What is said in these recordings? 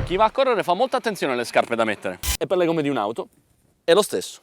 Chi va a correre fa molta attenzione alle scarpe da mettere. E per le gomme di un'auto è lo stesso.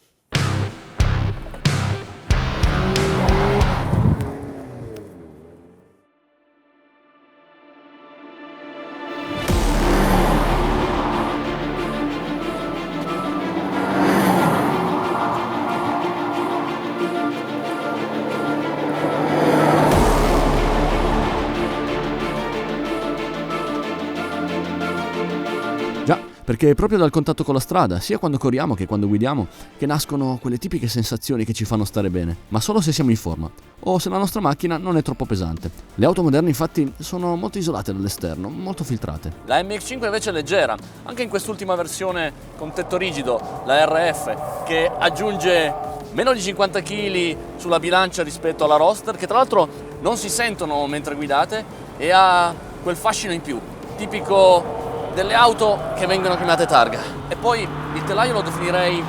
Già, perché è proprio dal contatto con la strada, sia quando corriamo che quando guidiamo, che nascono quelle tipiche sensazioni che ci fanno stare bene, ma solo se siamo in forma, o se la nostra macchina non è troppo pesante. Le auto moderne infatti sono molto isolate dall'esterno, molto filtrate. La MX-5 invece è leggera, anche in quest'ultima versione con tetto rigido, la RF, che aggiunge meno di 50 kg sulla bilancia rispetto alla Roadster, che tra l'altro non si sentono mentre guidate e ha quel fascino in più, tipico delle auto che vengono chiamate targa. E poi il telaio lo definirei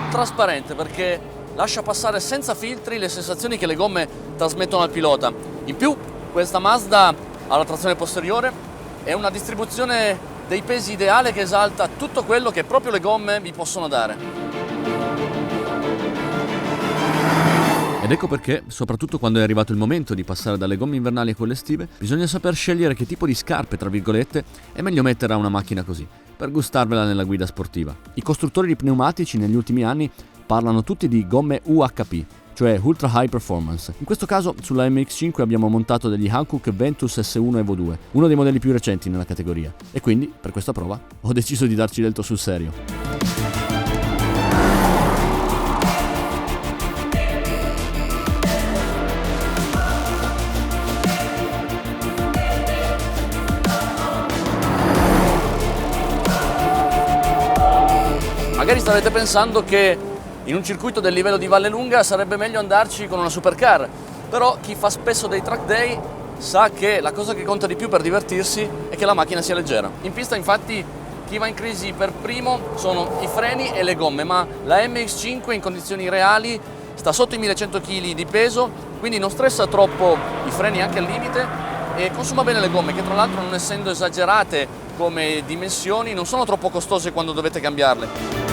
trasparente perché lascia passare senza filtri le sensazioni che le gomme trasmettono al pilota. In più questa Mazda ha la trazione posteriore e una distribuzione dei pesi ideale che esalta tutto quello che proprio le gomme vi possono dare. Ed ecco perché, soprattutto quando è arrivato il momento di passare dalle gomme invernali a quelle estive, bisogna saper scegliere che tipo di scarpe, tra virgolette, è meglio mettere a una macchina così, per gustarvela nella guida sportiva. I costruttori di pneumatici negli ultimi anni parlano tutti di gomme UHP, cioè Ultra High Performance. In questo caso sulla MX-5 abbiamo montato degli Hankook Ventus S1 Evo 2, uno dei modelli più recenti nella categoria, e quindi, per questa prova, ho deciso di darci del to sul serio. Magari starete pensando che in un circuito del livello di Vallelunga sarebbe meglio andarci con una supercar, però chi fa spesso dei track day sa che la cosa che conta di più per divertirsi è che la macchina sia leggera. In pista infatti chi va in crisi per primo sono i freni e le gomme, ma la MX-5 in condizioni reali sta sotto i 1100 kg di peso, quindi non stressa troppo i freni anche al limite e consuma bene le gomme, che tra l'altro non essendo esagerate come dimensioni non sono troppo costose quando dovete cambiarle.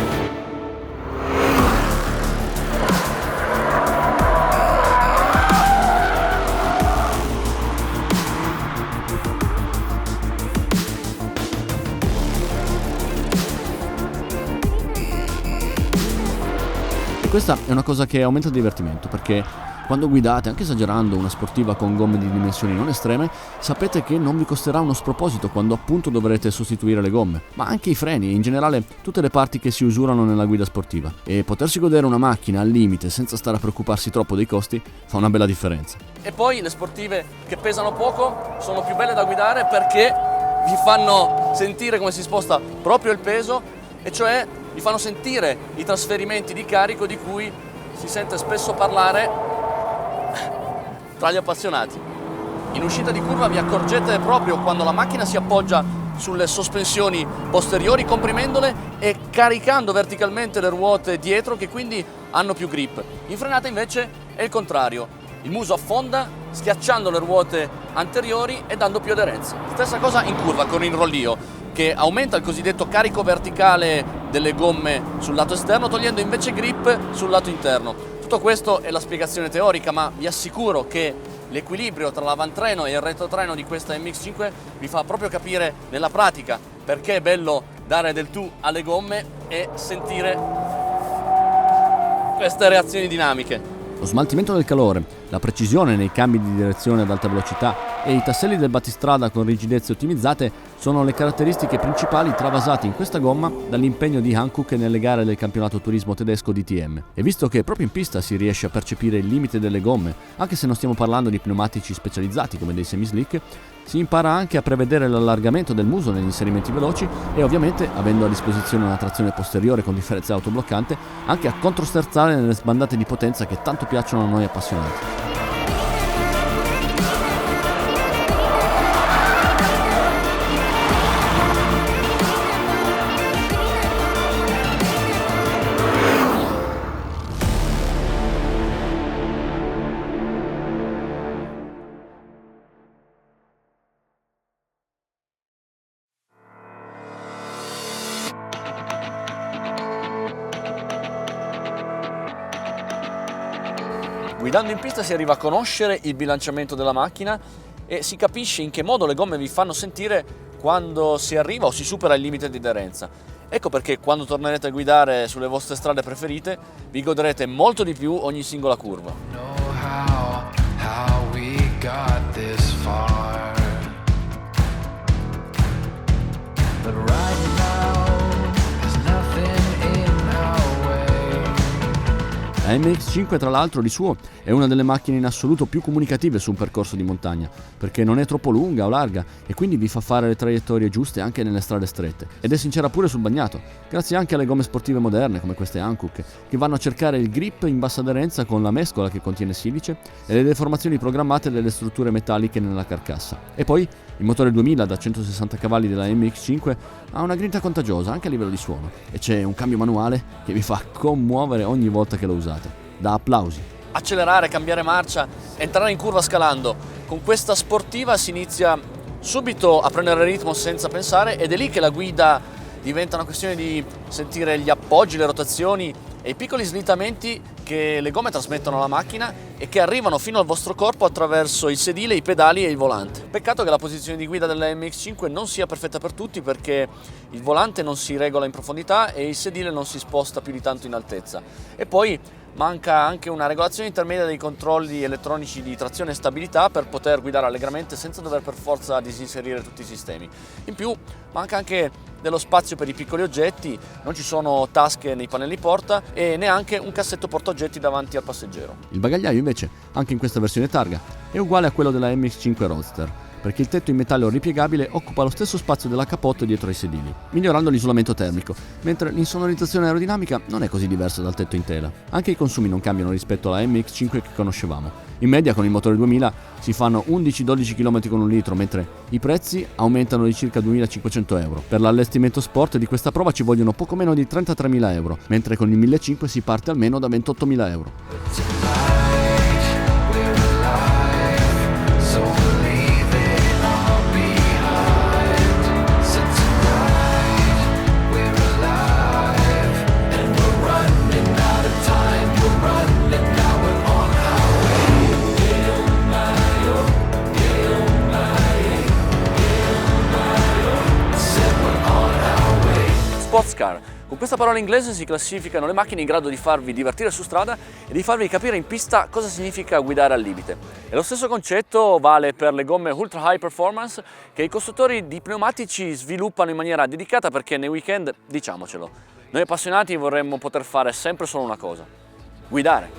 E questa è una cosa che aumenta il divertimento, perché quando guidate, anche esagerando, una sportiva con gomme di dimensioni non estreme, sapete che non vi costerà uno sproposito quando appunto dovrete sostituire le gomme, ma anche i freni e in generale tutte le parti che si usurano nella guida sportiva. E potersi godere una macchina al limite senza stare a preoccuparsi troppo dei costi fa una bella differenza. E poi le sportive che pesano poco sono più belle da guidare perché vi fanno sentire come si sposta proprio il peso, e cioè vi fanno sentire i trasferimenti di carico di cui si sente spesso parlare tra gli appassionati. In uscita di curva vi accorgete proprio quando la macchina si appoggia sulle sospensioni posteriori, comprimendole e caricando verticalmente le ruote dietro, che quindi hanno più grip. In frenata invece è il contrario. Il muso affonda, schiacciando le ruote anteriori e dando più aderenza. Stessa cosa in curva con il rollio, che aumenta il cosiddetto carico verticale delle gomme sul lato esterno, togliendo invece grip sul lato interno. Tutto questo è la spiegazione teorica, ma vi assicuro che l'equilibrio tra l'avantreno e il retrotreno di questa MX-5 vi fa proprio capire nella pratica perché è bello dare del tu alle gomme e sentire queste reazioni dinamiche. Lo smaltimento del calore, la precisione nei cambi di direzione ad alta velocità e i tasselli del battistrada con rigidezze ottimizzate sono le caratteristiche principali travasate in questa gomma dall'impegno di Hankook nelle gare del campionato turismo tedesco DTM. E visto che proprio in pista si riesce a percepire il limite delle gomme, anche se non stiamo parlando di pneumatici specializzati come dei semi-slick, si impara anche a prevedere l'allargamento del muso negli inserimenti veloci e ovviamente, avendo a disposizione una trazione posteriore con differenza autobloccante, anche a controsterzare nelle sbandate di potenza che tanto piacciono a noi appassionati. Guidando in pista si arriva a conoscere il bilanciamento della macchina e si capisce in che modo le gomme vi fanno sentire quando si arriva o si supera il limite di aderenza. Ecco perché quando tornerete a guidare sulle vostre strade preferite vi godrete molto di più ogni singola curva. La MX5 tra l'altro di suo è una delle macchine in assoluto più comunicative su un percorso di montagna, perché non è troppo lunga o larga e quindi vi fa fare le traiettorie giuste anche nelle strade strette, ed è sincera pure sul bagnato, grazie anche alle gomme sportive moderne come queste Hankook, che vanno a cercare il grip in bassa aderenza con la mescola che contiene silice e le deformazioni programmate delle strutture metalliche nella carcassa. E poi il motore 2000 da 160 cavalli della MX5 ha una grinta contagiosa anche a livello di suono e c'è un cambio manuale che vi fa commuovere ogni volta che lo usate. Da applausi. Accelerare, cambiare marcia, entrare in curva scalando. Con questa sportiva si inizia subito a prendere ritmo senza pensare ed è lì che la guida diventa una questione di sentire gli appoggi, le rotazioni e i piccoli slittamenti che le gomme trasmettono alla macchina e che arrivano fino al vostro corpo attraverso il sedile, i pedali e il volante. Peccato che la posizione di guida della MX5 non sia perfetta per tutti perché il volante non si regola in profondità e il sedile non si sposta più di tanto in altezza. E poi manca anche una regolazione intermedia dei controlli elettronici di trazione e stabilità per poter guidare allegramente senza dover per forza disinserire tutti i sistemi. In più manca anche dello spazio per i piccoli oggetti, non ci sono tasche nei pannelli porta e neanche un cassetto portaoggetti davanti al passeggero. Il bagagliaio invece, anche in questa versione targa, è uguale a quello della MX5 Roadster, perché il tetto in metallo ripiegabile occupa lo stesso spazio della capote dietro ai sedili, migliorando l'isolamento termico, mentre l'insonorizzazione aerodinamica non è così diversa dal tetto in tela. Anche i consumi non cambiano rispetto alla MX5 che conoscevamo. In media con il motore 2000 si fanno 11-12 km con un litro, mentre i prezzi aumentano di circa 2.500 euro. Per l'allestimento sport di questa prova ci vogliono poco meno di 33.000 euro, mentre con il 1.500 si parte almeno da 28.000 euro. Sports car. Con questa parola inglese si classificano le macchine in grado di farvi divertire su strada e di farvi capire in pista cosa significa guidare al limite. E lo stesso concetto vale per le gomme Ultra High Performance che i costruttori di pneumatici sviluppano in maniera dedicata perché nei weekend, diciamocelo, noi appassionati vorremmo poter fare sempre solo una cosa: guidare.